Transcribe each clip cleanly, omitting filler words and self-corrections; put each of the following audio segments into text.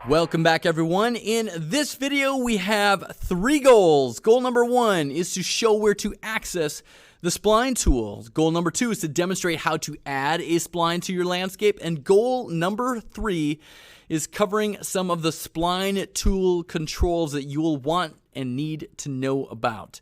Welcome back, everyone. In this video, we have 3 goals. Goal number 1 is to show where to access the spline tool. Goal number 2 is to demonstrate how to add a spline to your landscape. And goal number 3 is covering some of the spline tool controls that you will want and need to know about.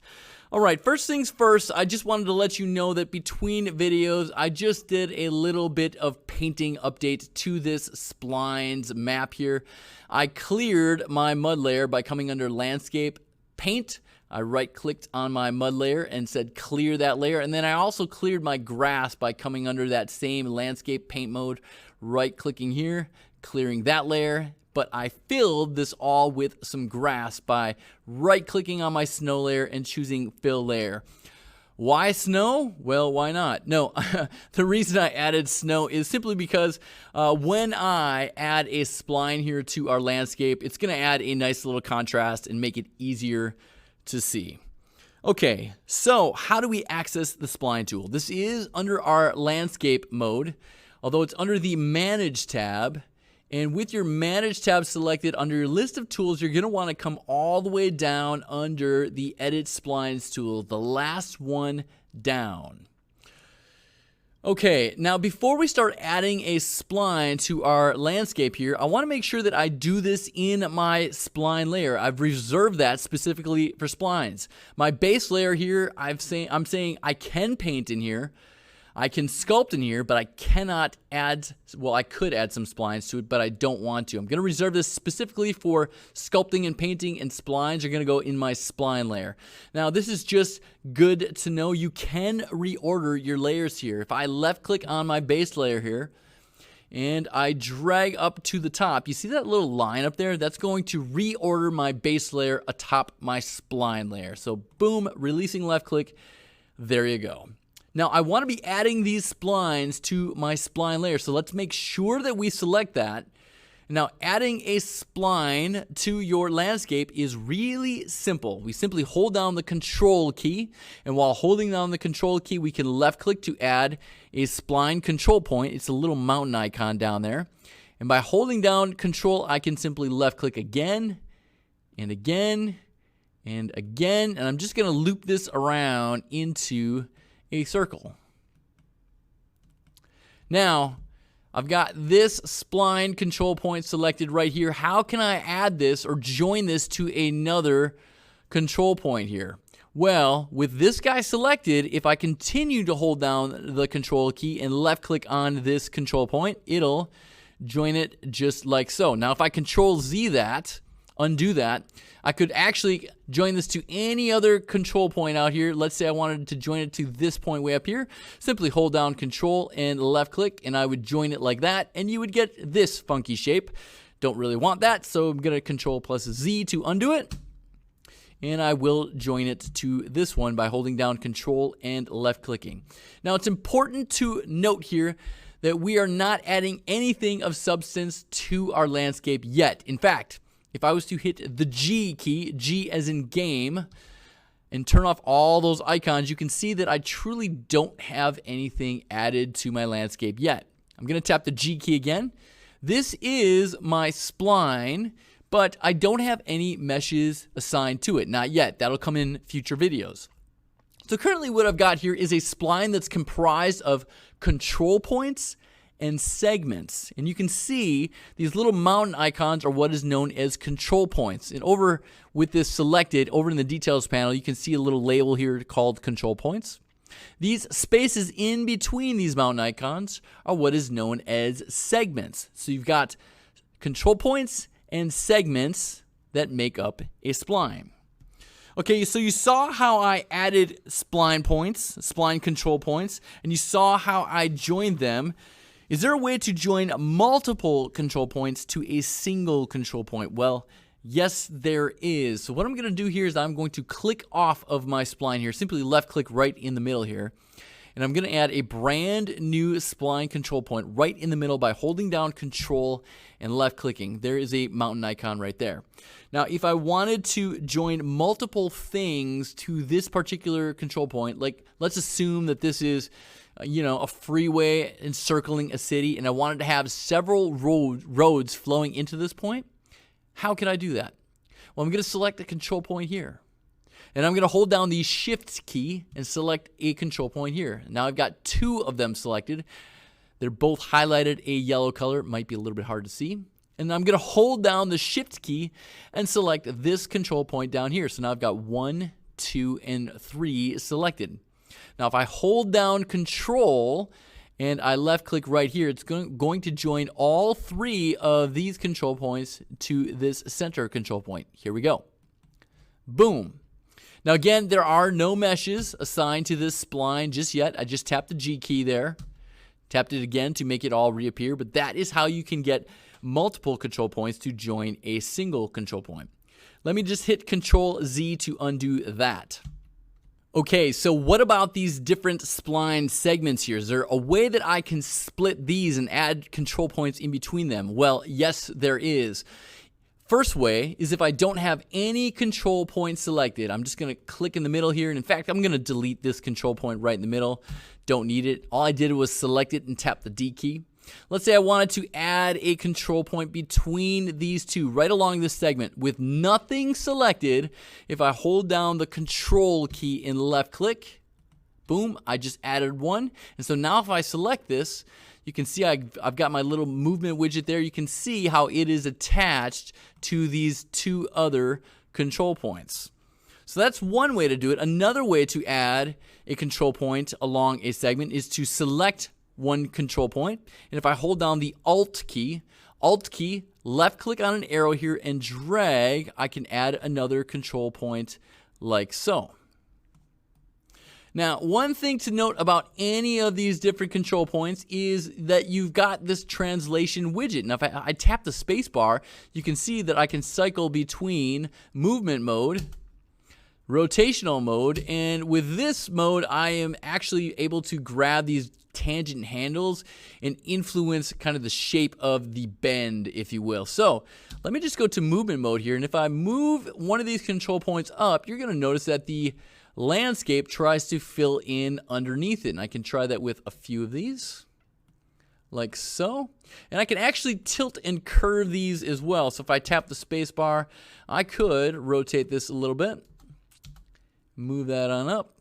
All right, first things first, I just wanted to let you know that between videos, I just did a little bit of painting update to this splines map here. I cleared my mud layer by coming under landscape paint. I right-clicked on my mud layer and said clear that layer. And then I also cleared my grass by coming under that same landscape paint mode, right-clicking here, clearing that layer. But I filled this all with some grass by right-clicking on my snow layer and choosing fill layer. Why snow? Well, why not? No, the reason I added snow is simply because when I add a spline here to our landscape, it's going to add a nice little contrast and make it easier to see. Okay, so how do we access the spline tool? This is under our landscape mode, although it's under the Manage tab. And with your Manage tab selected under your list of tools, you're going to want to come all the way down under the Edit Splines tool, the last one down. Okay, now before we start adding a spline to our landscape here, I want to make sure that I do this in my spline layer. I've reserved that specifically for splines. My base layer here, I'm saying I can paint in here. I can sculpt in here, but I cannot add, well, I could add some splines to it, but I don't want to. I'm going to reserve this specifically for sculpting and painting, and splines are going to go in my spline layer. Now, this is just good to know. You can reorder your layers here. If I left-click on my base layer here, and I drag up to the top, you see that little line up there? That's going to reorder my base layer atop my spline layer. So, boom, releasing left-click, there you go. Now, I want to be adding these splines to my spline layer, so let's make sure that we select that. Now, adding a spline to your landscape is really simple. We simply hold down the Control key, and while holding down the Control key, we can left-click to add a spline control point. It's a little mountain icon down there. And by holding down Control, I can simply left-click again, and again, and again, and I'm just going to loop this around into a circle. Now, I've got this spline control point selected right here. How can I add this or join this to another control point here? Well, with this guy selected, if I continue to hold down the Control key and left click on this control point, it'll join it just like so. Now, if I Control Z that, undo that, I could actually join this to any other control point out here. Let's say I wanted to join it to this point way up here. Simply hold down Control and left click, and I would join it like that, and you would get this funky shape. Don't really want that, so I'm going to Control plus Z to undo it, and I will join it to this one by holding down Control and left clicking. Now, it's important to note here that we are not adding anything of substance to our landscape yet. In fact, if I was to hit the G key, G as in game, and turn off all those icons, you can see that I truly don't have anything added to my landscape yet. I'm going to tap the G key again. This is my spline, but I don't have any meshes assigned to it. Not yet. That'll come in future videos. So currently what I've got here is a spline that's comprised of control points and segments, and you can see these little mountain icons are what is known as control points. And over with this selected, over in the details panel, you can see a little label here called control points. These spaces in between these mountain icons are what is known as segments. So you've got control points and segments that make up a spline. Okay, so you saw how I added spline points, spline control points, and you saw how I joined them. Is there a way to join multiple control points to a single control point? Well, yes, there is. So what I'm going to do here is I'm going to click off of my spline here, simply left click right in the middle here. And I'm going to add a brand new spline control point right in the middle by holding down Control and left clicking. There is a mountain icon right there. Now, if I wanted to join multiple things to this particular control point, like let's assume that this is a freeway encircling a city, and I wanted to have several roads flowing into this point, How can I do that? Well, I'm going to select a control point here. And I'm going to hold down the Shift key and select a control point here. Now I've got 2 of them selected. They're both highlighted a yellow color. It might be a little bit hard to see. And I'm going to hold down the Shift key and select this control point down here. So now I've got 1, 2, and 3 selected. Now if I hold down Control and I left click right here, it's going to join all 3 of these control points to this center control point. Here we go. Boom. Now again, there are no meshes assigned to this spline just yet. I just tapped the G key there. Tapped it again to make it all reappear, but that is how you can get multiple control points to join a single control point. Let me just hit Control Z to undo that. Okay, so what about these different spline segments here? Is there a way that I can split these and add control points in between them? Well, yes, there is. First way is if I don't have any control point selected, I'm just going to click in the middle here. And in fact, I'm going to delete this control point right in the middle. Don't need it. All I did was select it and tap the D key. Let's say I wanted to add a control point between these 2 right along this segment with nothing selected. If I hold down the Control key and left click, boom, I just added one. And so now if I select this, you can see I've got my little movement widget there. You can see how it is attached to these 2 other control points. So that's one way to do it. Another way to add a control point along a segment is to select one control point. And if I hold down the Alt key, left click on an arrow here and drag, I can add another control point like so. Now, one thing to note about any of these different control points is that you've got this translation widget. Now, if I tap the space bar, you can see that I can cycle between movement mode, rotational mode, and with this mode, I am actually able to grab these tangent handles and influence kind of the shape of the bend, if you will. So let me just go to movement mode here, and if I move one of these control points up, you're going to notice that the landscape tries to fill in underneath it. And I can try that with a few of these, like so. And I can actually tilt and curve these as well. So if I tap the space bar, I could rotate this a little bit, move that on up.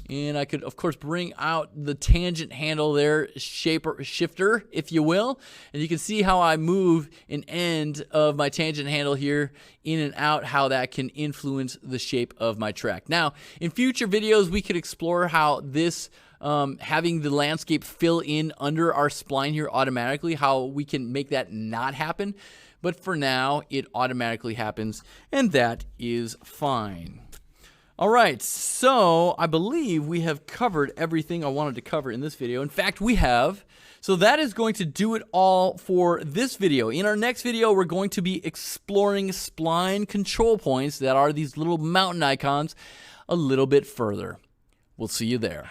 And I could, of course, bring out the tangent handle there, shifter, if you will. And you can see how I move an end of my tangent handle here in and out, how that can influence the shape of my track. Now, in future videos, we could explore how this, having the landscape fill in under our spline here automatically, how we can make that not happen. But for now, it automatically happens, and that is fine. All right, so I believe we have covered everything I wanted to cover in this video. In fact, we have. So that is going to do it all for this video. In our next video, we're going to be exploring spline control points that are these little mountain icons a little bit further. We'll see you there.